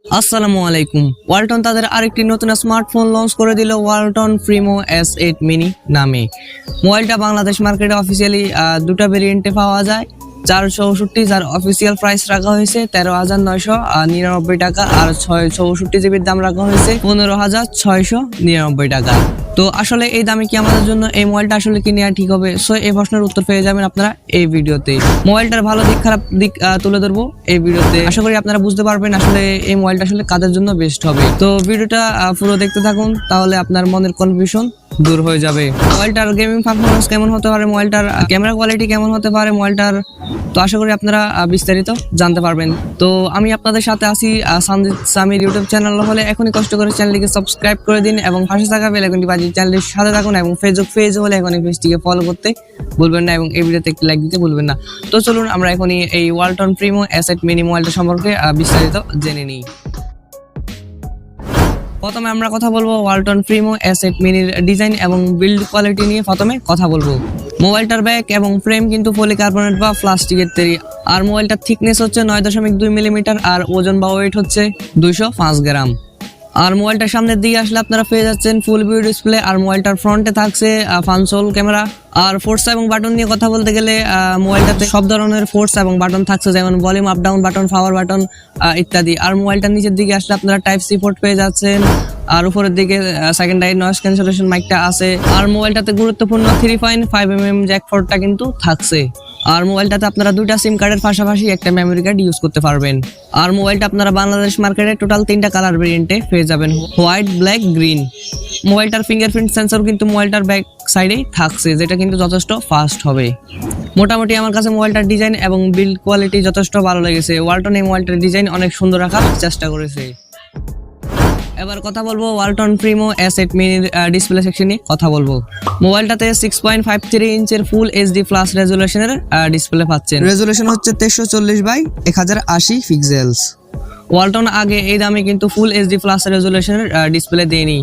আসসালামু আলাইকুম। ওয়ালটন তাদের আরেকটি নতুন স্মার্টফোন লঞ্চ করে দিল ওয়ালটন প্রিমো S8 মিনি নামে। মোবাইলটা বাংলাদেশ মার্কেটে অফিসিয়ালি দুটো ভেরিয়েন্টে পাওয়া যায়। 464, যার অফিসিয়াল প্রাইস রাখা হয়েছে 13,999 টাকা, আর 664 জিবির দাম রাখা হয়েছে 15,699 টাকা। তো আসলে এই দামে কি আমাদের জন্য এই মোবাইলটা আসলে কি নেওয়া ঠিক হবে? সো এই প্রশ্নের উত্তর পেয়ে যাবেন আপনারা এই ভিডিওতে। মোবাইলটার ভালো দিক খারাপ দিক তুলে ধরবো এই ভিডিওতে। আশা করি আপনারা বুঝতে পারবেন আসলে এই মোবাইলটা আসলে কাদের জন্য বেস্ট হবে। তো ভিডিওটা পুরো দেখতে থাকুন, তাহলে আপনার মনের কনফিউশন দূর হয়ে যাবে। মোবাইলটার গেমিং পারফরমেন্স কেমন হতে পারে, মোবাইলটার ক্যামেরা কোয়ালিটি কেমন হতে পারে মোবাইলটার, তো আশা করি আপনারা বিস্তারিত জানতে পারবেন। তো আমি আপনাদের সাথে আছি সঞ্জিত সামির ইউটিউব চ্যানেল হলে এখনই কষ্ট করে চ্যানেলটিকে সাবস্ক্রাইব করে দিন এবং পাশে থাকা বেল আইকনটি বাজিয়ে চ্যানেলটির সাথে থাকুন, এবং ফেসবুক পেজ হলে এখনই পেজটিকে ফলো করতে ভুলবেন না এবং এই ভিডিওতে একটি লাইক দিতে ভুলবেন না। তো চলুন আমরা এখনই এই ওয়ালটন প্রিমো S8 মিনি মোবাইলটা সম্পর্কে বিস্তারিত জেনে নিই। প্রথমে আমরা কথা বলবো ওয়ালটন প্রিমো S8 মিনির ডিজাইন এবং বিল্ড কোয়ালিটি নিয়ে। প্রথমে কথা বলবো মোবাইলটার ব্যাক এবং ফ্রেম কিন্তু পলিকার্বনেট বা প্লাস্টিকের তৈরি, আর মোবাইলটার থিকনেস হচ্ছে 9.2 মিলিমিটার, আর ওজন বা ওয়েট হচ্ছে 205 গ্রাম। আর মোবাইলটার সামনের দিকে আসলে আপনারা পেয়ে যাচ্ছেন ফুল ভিউ ডিসপ্লে, আর মোবাইলটার ফ্রন্টে থাকছে ফানসোল ক্যামেরা। আর ফোর্স এবং বাটন নিয়ে কথা বলতে গেলে মোবাইলটাতে সব ধরনের ফোর্স এবং বাটন থাকছে, যেমন volume up down button, power button ইত্যাদি। আর মোবাইলটার নিচের দিকে আসলে আপনারা টাইপ সি পোর্ট পেয়ে যাচ্ছেন, আর উপরের দিকে সেকেন্ডারি নয়েজ ক্যান্সেলেশন মাইকটা আছে। আর মোবাইলটাতে গুরুত্বপূর্ণ 3.5mm জ্যাক পোর্টটা কিন্তু থাকছে। আর মোবাইলটাতে আপনারা দুইটা সিম কার্ডের পাশাপাশি একটা মেমোরি কার্ড ইউজ করতে পারবেন। আর মোবাইলটা আপনারা বাংলাদেশ মার্কেটে টোটাল 3টা কালার ভেরিয়েন্টে পেয়ে যাবেন, হোয়াইট, ব্ল্যাক, গ্রিন। মোবাইলটার ফিঙ্গারপ্রিন্ট সেন্সর কিন্তু মোবাইলটার ব্যাক সাইডেই থাকছে, যেটা কিন্তু যথেষ্ট ফাস্ট হবে। মোটামুটি আমার কাছে মোবাইলটার ডিজাইন এবং বিল্ড কোয়ালিটি যথেষ্ট ভালো লেগেছে। ওয়ালটন এই মোবাইলটার ডিজাইন অনেক সুন্দর রাখার চেষ্টা করেছে। এবার কথা বলবো ওয়ালটন প্রিমো S8 মিনির ডিসপ্লে সেকশন নিয়ে কথা বলবো। মোবাইলটাতে 6.53 ইঞ্চের ফুল HD প্লাস রেজুলেশনের ডিসপ্লে পাচ্ছেন। রেজুলেশন হচ্ছে 1340x1080 পিক্সেলস। ওয়ালটন আগে এই দামে কিন্তু ফুল HD প্লাস রেজুলেশনের ডিসপ্লে দেয়নি,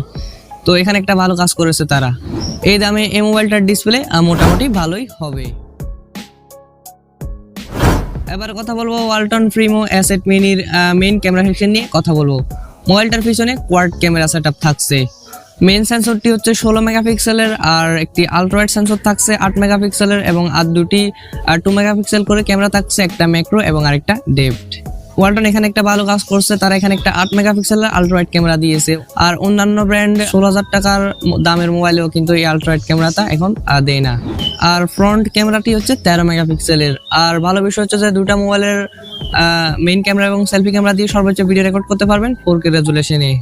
তো এখানে একটা ভালো কাজ করেছে তারা। এই দামে এই মোবাইলটার ডিসপ্লে মোটামুটি ভালোই হবে। এবার কথা বলবো ওয়ালটন প্রিমো S8 মিনির মেইন ক্যামেরা সেকশন নিয়ে কথা বলবো। মোবাইলটার পিছনে কোয়াড ক্যামেরা সেটআপ থাকছে। মেইন সেন্সরটি হচ্ছে 16 মেগাপিক্সেলের, আর একটি আলট্রাওয়াইড সেন্সর থাকছে 8 মেগাপিক্সেলের, এবং আর দুটি 2 মেগাপিক্সেল করে ক্যামেরা থাকছে, একটা ম্যাক্রো এবং আরেকটা ডেপথ। ওয়ালটন এখানে একটা ভালো কাজ করছে, তারা এখানে একটা 8 মেগাপিক্সেলের আলট্রাওয়াইড ক্যামেরা দিয়েছে। আর অন্যান্য ব্র্যান্ড 16,000 টাকার দামের মোবাইলেও কিন্তু এই আলট্রাওয়াইড ক্যামেরাটা এখন দেয় না। আর ফ্রন্ট ক্যামেরাটি হচ্ছে 13 মেগাপিক্সেলের। আর ভালো বিষয় হচ্ছে যে দুটা মোবাইলের মেইন ক্যামেরা এবং সেলফি ক্যামেরা দিয়ে সর্বোচ্চ ভিডিও রেকর্ড করতে পারবেন 4K রেজুলেশনে।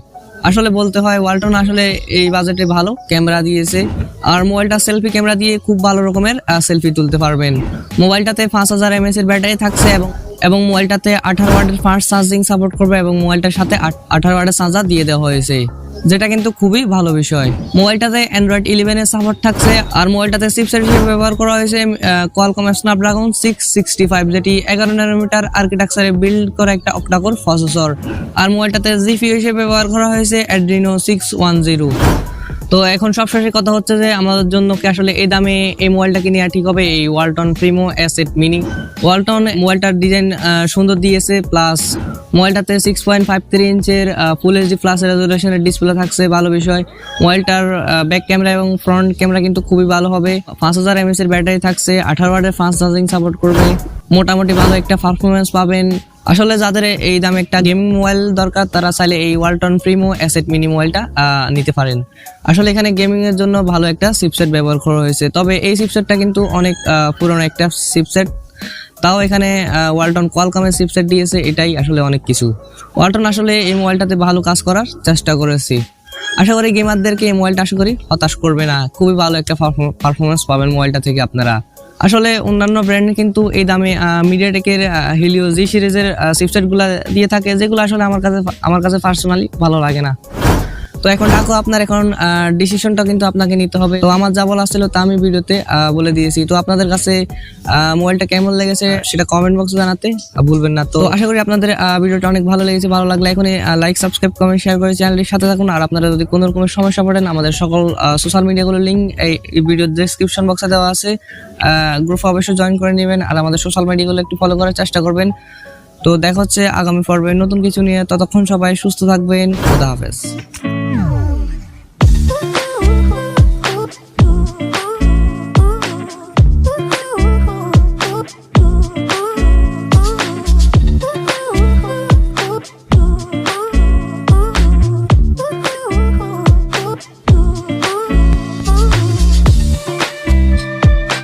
আসলে বলতে হয় ওয়ালটন আসলে এই বাজেটে ভালো ক্যামেরা দিয়েছে। আর মোবাইলটা সেলফি ক্যামেরা দিয়ে খুব ভালো রকমের সেলফি তুলতে পারবেন। মোবাইলটাতে 5000 mAh এর ব্যাটারি থাকছে, এবং মোবাইলটাতে 18 ওয়াটের ফাস্ট চার্জিং সাপোর্ট করবে, এবং মোবাইলটার সাথে 18 ওয়াটের চার্জার দিয়ে দেওয়া হয়েছে, যেটা কিন্তু খুবই ভালো বিষয়। মোবাইলটাতে অ্যান্ড্রয়েড 11 এর সাপোর্ট থাকছে। আর মোবাইলটাতে চিপসেট হিসেবে ব্যবহার করা হয়েছে Qualcomm Snapdragon 665, যেটি 11 ন্যানোমিটার আর্কিটেকচারে বিল্ড করা একটা octa-core প্রসেসর। আর মোবাইলটাতে জিপিইউ হিসেবে ব্যবহার করা হয়েছে Adreno 610। তো এখন সবশেষে কথা হচ্ছে যে আমাদের জন্য কি আসলে এই দামে এই মোবাইলটা কি নেওয়া ঠিক হবে, এই ওয়ালটন প্রিমো S8 মিনি। ওয়ালটন মোবাইলটার ডিজাইন সুন্দর দিয়েছে, প্লাস মোবাইলটাতে 6.53 ইঞ্চের ফুল HD প্লাস রেজুলেশনের ডিসপ্লে থাকছে, ভালো বিষয়। মোবাইলটার ব্যাক ক্যামেরা এবং ফ্রন্ট ক্যামেরা কিন্তু খুবই ভালো হবে। 5000 mAh এর ব্যাটারি থাকছে, 18 ওয়াটের ফাস্ট চার্জিং সাপোর্ট করবে, মোটামুটি ভালো একটা পারফরমেন্স পাবেন। আসলে যাদের এই দামে একটা গেমিং মোবাইল দরকার, তারা চাইলে এই ওয়ালটন প্রিমো S8 মিনি মোবাইলটা নিতে পারেন। আসলে এখানে গেমিং এর জন্য ভালো একটা চিপসেট ব্যবহার করা হয়েছে, তবে এই চিপসেটটা কিন্তু অনেক পুরনো একটা চিপসেট। তাও এখানে ওয়ালটন কোয়ালকমের চিপসেট দিয়েছে, এটাই আসলে অনেক কিছু। ওয়ালটন আসলে এই মোবাইলটাতে ভালো কাজ করার চেষ্টা করেছে। আশা করি গেমারদেরকে এই মোবাইলটা আশা করি হতাশ করবে না, খুবই ভালো একটা পারফরমেন্স পাবেন মোবাইলটা থেকে আপনারা। আসলে অন্যান্য ব্র্যান্ড কিন্তু এই দামে মিডিয়াটেকের হিলিও জি সিরিজের চিপসেটগুলো দিয়ে থাকে, যেগুলো আসলে আমার কাছে পার্সোনালি ভালো লাগে না। তো এখন ডাকো আপনার, এখন ডিসিশনটা কিন্তু আপনাকে নিতে হবে। তো আমার যা বলা ছিল তা আমি ভিডিওতে বলে দিয়েছি। তো আপনাদের কাছে মোবাইলটা কেমন লেগেছে সেটা কমেন্ট বক্সে জানাতে ভুলবেন না। তো আশা করি আপনাদের ভিডিওটা অনেক ভালো লেগেছে। ভালো লাগলে এখন লাইক, সাবস্ক্রাইব, কমেন্ট, শেয়ার করে চ্যানেলটির সাথে থাকুন। আর আপনারা যদি কোনো রকমের সমস্যা পড়েন, আমাদের সকল সোশ্যাল মিডিয়াগুলোর লিঙ্ক এই ভিডিওর ডেসক্রিপশন বক্সে দেওয়া আছে, গ্রুপ অবশ্যই জয়েন করে নেবেন। আর আমাদের সোশ্যাল মিডিয়াগুলো একটু ফলো করার চেষ্টা করবেন। তো দেখা হচ্ছে আগামী পর্বে নতুন কিছু নিয়ে। ততক্ষণ সবাই সুস্থ থাকবেন। খোদা হাফেজ।